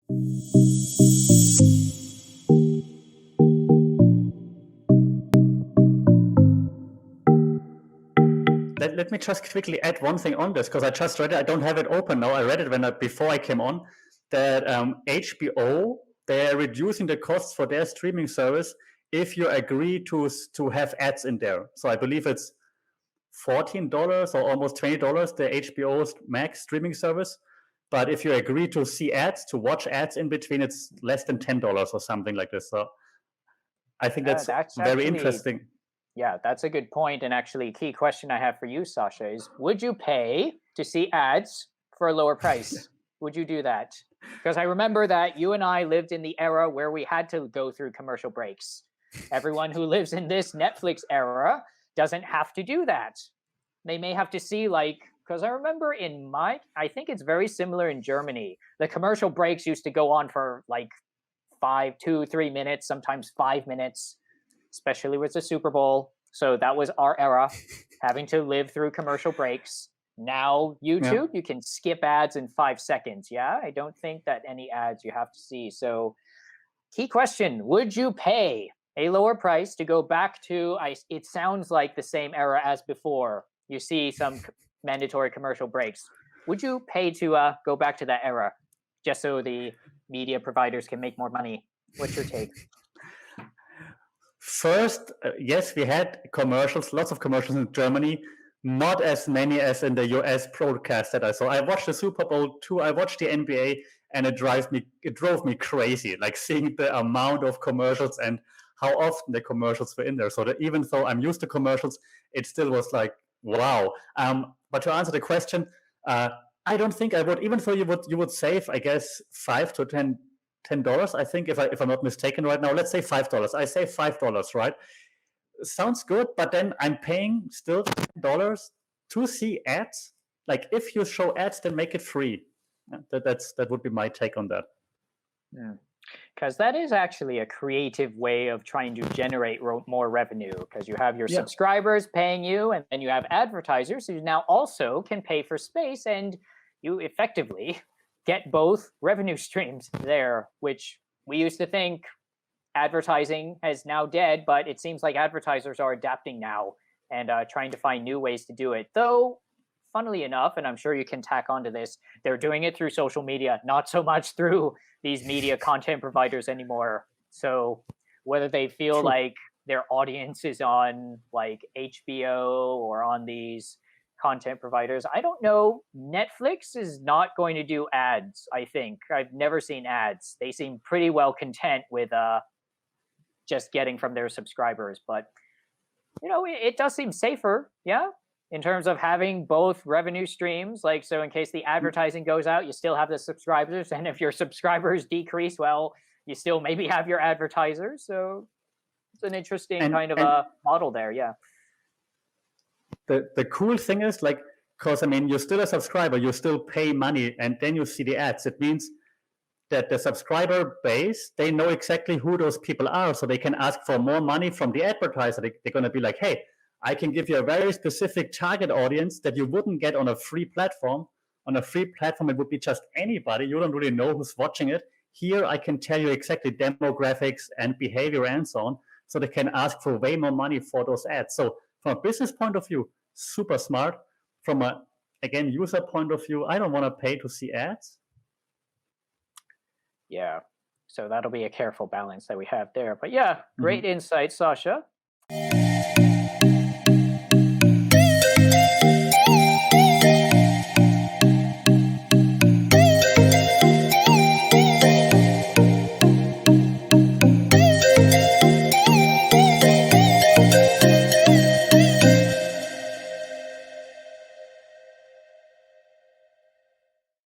Let me just quickly add one thing on this, because I just read it. I don't have it open now. I read it before I came on, that HBO, they're reducing the costs for their streaming service if you agree to have ads in there. So I believe it's $14 or almost $20, the HBO Max streaming service. But if you agree to see ads, to watch ads in between, it's less than $10 or something like this. So I think that's That's very actually, interesting. yeah, that's a good point. And actually, key question I have for you, Sasha, is would you pay to see ads for a lower price? Would you do that? Because I remember that you and I lived in the era where we had to go through commercial breaks. Everyone who lives in this Netflix era doesn't have to do that. They may have to see, like, because I remember I think it's very similar in Germany. The commercial breaks used to go on for like 2, 3 minutes, sometimes 5 minutes, especially with the Super Bowl. So that was our era, having to live through commercial breaks. Now, Yeah. YouTube, you can skip ads in 5 seconds. Yeah, I don't think that any ads you have to see. So, key question, would you pay a lower price to go back to, it sounds like the same era as before? You see some mandatory commercial breaks. Would you pay to go back to that era just so the media providers can make more money? What's your take? First, yes, we had commercials, lots of commercials in Germany, not as many as in the US broadcast that I saw. I watched the Super Bowl too, I watched the NBA, and it drove me crazy, like seeing the amount of commercials and how often the commercials were in there. So that even though I'm used to commercials, it still was like, wow. But to answer the question, I don't think I would, even though you would save, I guess, $5 to $10, I think, if I'm not mistaken right now. Let's say $5. I say $5, right? Sounds good, but then I'm paying still $10 to see ads. Like, if you show ads, then make it free. That would be my take on that. Because that is actually a creative way of trying to generate more revenue, because you have your subscribers paying you, and then you have advertisers who now also can pay for space, and you effectively get both revenue streams there, which we used to think advertising is now dead, but it seems like advertisers are adapting now and trying to find new ways to do it. Though, funnily enough, and I'm sure you can tack onto this, they're doing it through social media, not so much through these media content providers anymore. So whether they feel like their audience is on like HBO or on these content providers, I don't know. Netflix is not going to do ads, I think. I've never seen ads. They seem pretty well content with just getting from their subscribers. But, it does seem safer, yeah, in terms of having both revenue streams. Like, so in case the advertising goes out, you still have the subscribers. And if your subscribers decrease, well, you still maybe have your advertisers. So it's an interesting kind of a model there, yeah. The cool thing is, like, because I mean, you're still a subscriber, you still pay money, and then you see the ads. It means that the subscriber base, they know exactly who those people are, so they can ask for more money from the advertiser. They're going to be like, hey, I can give you a very specific target audience that you wouldn't get on a free platform. On a free platform, it would be just anybody. You don't really know who's watching it. Here, I can tell you exactly demographics and behavior and so on, so they can ask for way more money for those ads. So from a business point of view, super smart. From a, again, user point of view, I don't want to pay to see ads. Yeah. So that'll be a careful balance that we have there. But yeah, great insight, Sasha.